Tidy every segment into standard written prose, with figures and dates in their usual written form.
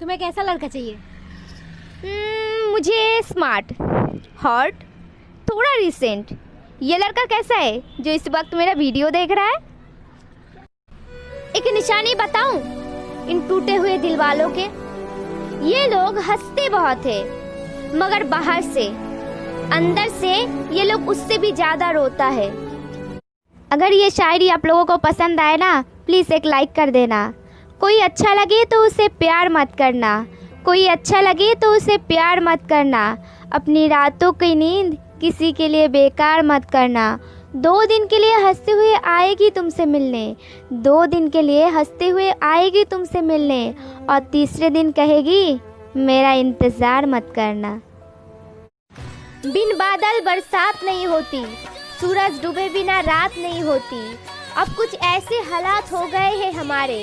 तुम्हें कैसा लड़का चाहिए? मुझे स्मार्ट, हॉट, थोड़ा रिसेंट। ये लड़का कैसा है जो इस वक्त मेरा वीडियो देख रहा है? एक निशानी बताऊं इन टूटे हुए दिल वालों के? ये लोग हंसते बहुत है, मगर बाहर से, अंदर से ये लोग उससे भी ज्यादा रोता है। अगर ये शायरी आप लोगों को पसंद आए ना, प्लीज एक लाइक कर देना। कोई अच्छा लगे तो उसे प्यार मत करना, कोई अच्छा लगे तो उसे प्यार मत करना। अपनी रातों की नींद किसी के लिए बेकार मत करना। 2 दिन के लिए हंसते हुए आएगी तुमसे मिलने, 2 दिन के लिए हंसते हुए आएगी तुमसे मिलने, और तीसरे दिन कहेगी मेरा इंतज़ार मत करना। बिन बादल बरसात नहीं होती, सूरज डूबे बिना रात नहीं होती। अब कुछ ऐसे हालात हो गए हैं हमारे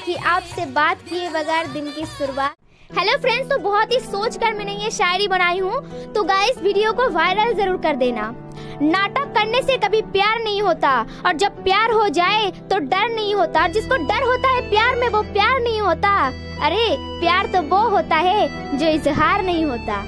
कि आपसे बात किए बगैर दिन की शुरुआत। हेलो फ्रेंड्स, तो बहुत ही सोच कर मैंने ये शायरी बनाई हूँ, तो गाइस वीडियो को वायरल जरूर कर देना। नाटक करने से कभी प्यार नहीं होता, और जब प्यार हो जाए तो डर नहीं होता। जिसको डर होता है प्यार में, वो प्यार नहीं होता। अरे प्यार तो वो होता है जो इजहार नहीं होता।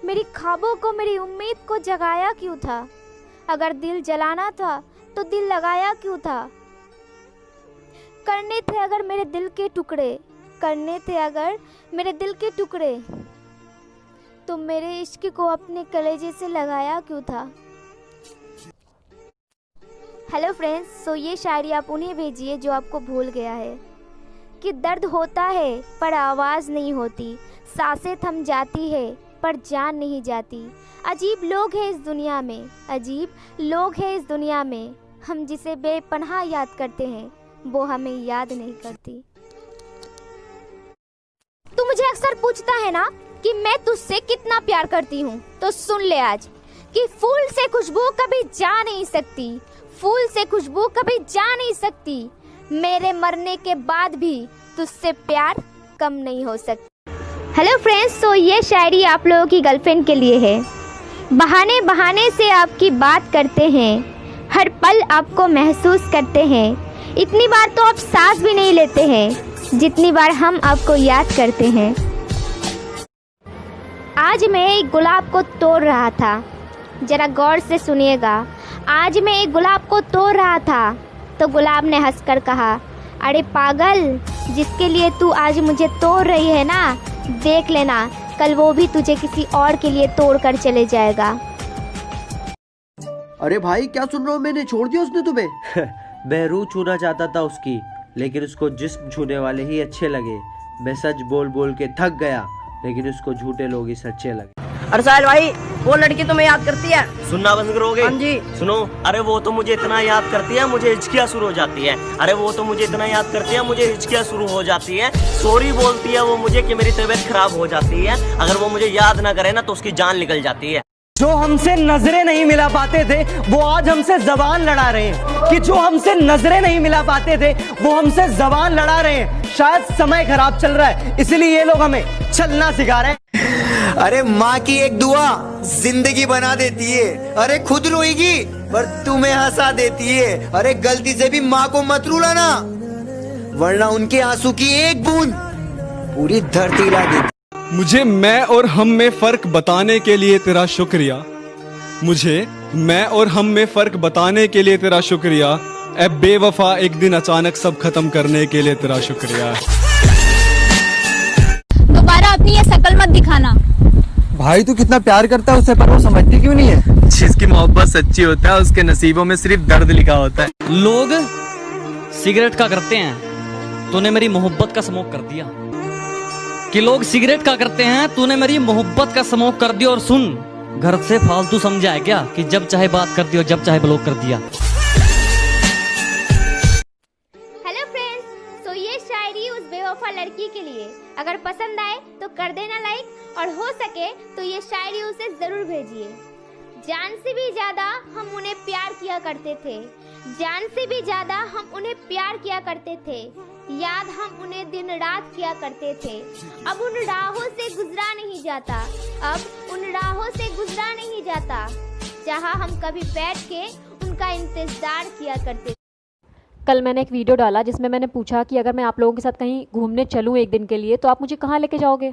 मेरी ख्वाबों को, मेरी उम्मीद को जगाया क्यों था? अगर दिल जलाना था तो दिल लगाया क्यों था? करने थे अगर मेरे दिल के टुकड़े, करने थे अगर मेरे दिल के टुकड़े, तो मेरे इश्क को अपने कलेजे से लगाया क्यों था? हेलो फ्रेंड्स, सो ये शायरी आप उन्हें भेजिए जो आपको भूल गया है कि दर्द होता है पर आवाज़ नहीं होती, सांसें थम जाती है पर जान नहीं जाती। अजीब लोग हैं इस दुनिया में, अजीब लोग हैं इस दुनिया में। हम जिसे बेपनाह याद करते हैं वो हमें याद नहीं करती। तू मुझे अक्सर पूछता है ना कि मैं तुझसे कितना प्यार करती हूँ, तो सुन ले आज कि फूल से खुशबू कभी जा नहीं सकती, फूल से खुशबू कभी जा नहीं सकती। मेरे मरने के बाद भी तुझसे प्यार कम नहीं हो सकता। हेलो फ्रेंड्स, तो ये शायरी आप लोगों की गर्लफ्रेंड के लिए है। बहाने बहाने से आपकी बात करते हैं, हर पल आपको महसूस करते हैं। इतनी बार तो आप सांस भी नहीं लेते हैं जितनी बार हम आपको याद करते हैं। आज मैं एक गुलाब को तोड़ रहा था, जरा गौर से सुनिएगा। आज मैं एक गुलाब को तोड़ रहा था तो गुलाब ने हंसकर कहा, अरे पागल, जिसके लिए तू आज मुझे तोड़ रही है ना, देख लेना कल वो भी तुझे किसी और के लिए तोड़ कर चले जाएगा। अरे भाई, क्या सुन रहा हूँ? मैंने छोड़ दिया उसने तुम्हें? मैं रूह छूना चाहता था उसकी, लेकिन उसको जिस्म छूने वाले ही अच्छे लगे। मैं सच बोल बोल के थक गया, लेकिन उसको झूठे लोग ही सच्चे लगे। अरे साहिल भाई, वो लड़की तुम्हें याद करती है? सुनना बंद करोगे? हाँ जी। सुनो, अरे वो तो मुझे इतना याद करती है मुझे हिचकियाँ शुरू हो जाती है। अरे वो तो मुझे इतना याद करती है मुझे हिचकियाँ शुरू हो जाती है। सॉरी बोलती है वो मुझे कि मेरी तबीयत खराब हो जाती है। अगर वो मुझे याद ना करे ना तो उसकी जान निकल जाती है। जो हमसे नजरें नहीं मिला पाते थे वो आज हमसे जबान लड़ा रहे हैं, कि जो हमसे नजरें नहीं मिला पाते थे वो हमसे जबान लड़ा रहे हैं। शायद समय खराब चल रहा है, इसलिए ये लोग हमें चलना सिखा रहे हैं। अरे माँ की एक दुआ जिंदगी बना देती है। अरे खुद रोएगी पर तुम्हें हंसा देती है। अरे गलती से भी माँ को मत रुलाना, वरना उनके आंसू की एक बूंद पूरी धरती हिला देती। मुझे मैं और हम में फर्क बताने के लिए तेरा शुक्रिया, मुझे मैं और हम में फर्क बताने के लिए तेरा शुक्रिया। ए बेवफा, एक दिन अचानक सब खत्म करने के लिए तेरा शुक्रिया। दोबारा अपनी ये शक्ल मत दिखाना। भाई, तू कितना प्यार करता है उससे, पर वो समझती क्यों नहीं है? जिसकी मोहब्बत सच्ची होता है उसके नसीबों में सिर्फ दर्द लिखा होता है। लोग सिगरेट का करते हैं, तूने मेरी मोहब्बत का स्मोक कर दिया। कि लोग सिगरेट का करते हैं, तूने मेरी मोहब्बत का स्मोक कर दिया। और सुन, घर से फालतू समझा है क्या कि जब चाहे बात कर दी और जब चाहे ब्लॉक कर दिया। हेलो फ्रेंड्स, सो ये शायरी उस बेवफा लड़की के लिए। अगर पसंद आए तो कर देना लाइक, और हो सके तो ये शायरी उसे जरूर भेजिए। जान से भी ज्यादा हम उन्हें प्यार किया करते थे, जान से भी ज्यादा हम उन्हें प्यार किया करते थे। याद हम उन्हें दिन रात किया करते थे। अब उन राहों से गुजरा नहीं जाता, अब उन राहों से गुजरा नहीं जाता, जहाँ हम कभी बैठ के उनका इंतजार किया करते थे। कल मैंने एक वीडियो डाला जिसमें मैंने पूछा कि अगर मैं आप लोगों के साथ कहीं घूमने चलूँ एक दिन के लिए तो आप मुझे कहाँ लेके जाओगे।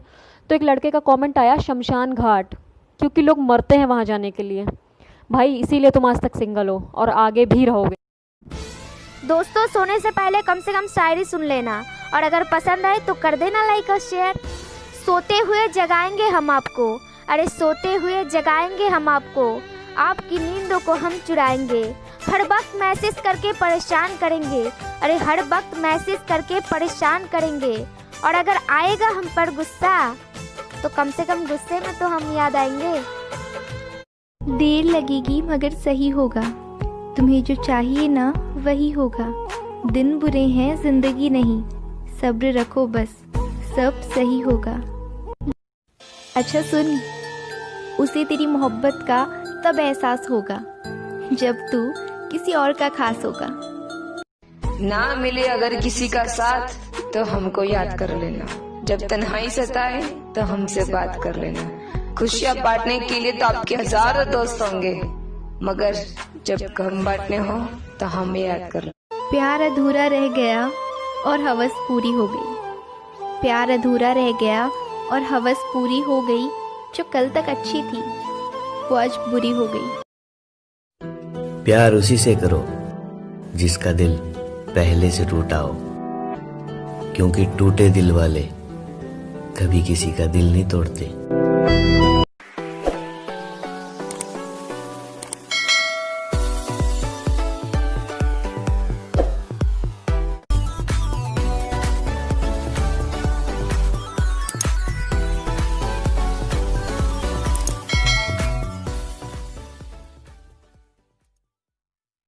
तो एक लड़के का कमेंट आया शमशान घाट, क्योंकि लोग मरते हैं वहाँ जाने के लिए। भाई इसीलिए तुम आज तक सिंगल हो और आगे भी रहोगे। दोस्तों, सोने से पहले कम से कम शायरी सुन लेना, और अगर पसंद आए तो कर देना लाइक और शेयर। सोते हुए जगाएंगे हम आपको, अरे सोते हुए जगाएंगे हम आपको, आपकी नींदों को हम चुराएंगे। हर वक्त मैसेज करके परेशान करेंगे, अरे हर वक्त मैसेज करके परेशान करेंगे। और अगर आएगा हम पर गुस्सा तो कम से कम गुस्से में तो हम याद आएंगे। देर लगेगी मगर सही होगा, तुम्हें जो चाहिए ना वही होगा। दिन बुरे हैं जिंदगी नहीं, सब्र रखो बस सब सही होगा। अच्छा सुन, उसे तेरी मोहब्बत का तब एहसास होगा जब तू किसी और का खास होगा। ना मिले अगर किसी का साथ तो हमको याद कर लेना, जब तन्हाई सताए तो हमसे बात कर लेना। खुशियाँ बांटने के लिए तो आपके हजारों दोस्त होंगे, मगर जब गम बांटने हो तो हमें याद कर लेना। प्यार अधूरा रह गया और हवस पूरी हो गई, प्यार अधूरा रह गया और हवस पूरी हो गई। जो कल तक अच्छी थी वो आज बुरी हो गई। प्यार उसी से करो जिसका दिल पहले से टूटा हो, क्योंकि टूटे दिल वाले कभी किसी का दिल नहीं तोड़ते।